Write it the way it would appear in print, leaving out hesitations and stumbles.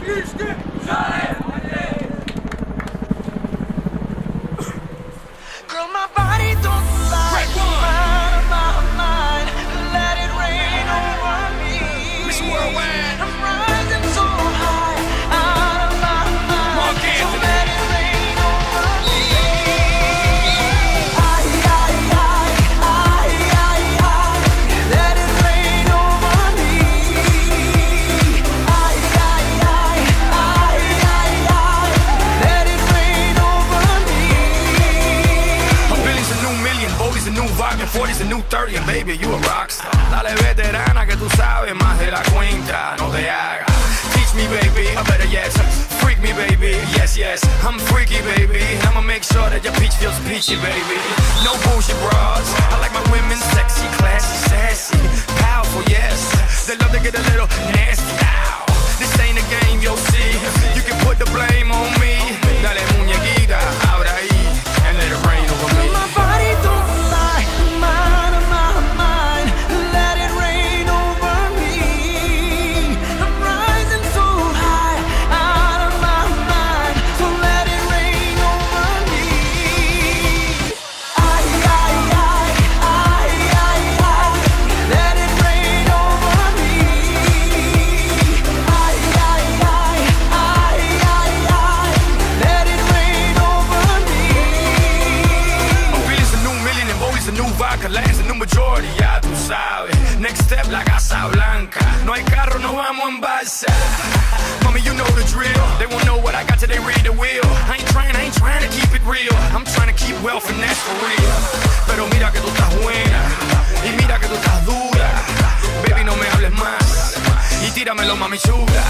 Girl, my body don't lie. Mind, my mind, let it rain over me. Miss Worldwide. I'm rising so high, out of my mind. So let it rain over me. Let it rain over me. Let it rain over me. A billion's a new million, Bodie's a new vodka, 40's a new 30, and baby, you a rockstar. Dale veterana que tú sabes más de la cuenta, no te hagas. Teach me, baby, or better yet, freak me, baby. Yes, yes, I'm freaky, baby. I'ma make sure that your peach feels peachy, baby. No bullshit bras. I like my women sexy, classy, sassy, powerful, yes. They love to get a little nasty. Ow. This ain't a game, you'll see. You can put the blame on me. Dale muñequita, ahora ahí, and let it rain over me. My body don't lie, mind of my mind, let it rain over me. I'm rising so high, out of my mind, so let it rain over me. Let it rain over me. Let it rain over me. A billion's a new million and Bodie's a new vodka, Lance a new majority, ya tú sabes. Next step, la Casa Blanca. No hay carro, no vamos en balsa. Mommy, you know the drill. They won't know what I got till they read the wheel. I ain't trying to keep it real. I'm trying to keep wealth and that's for real. Pero mira que tú estás buena y mira que tú estás dura. Baby, no me hables más y tíramelo, mami chula.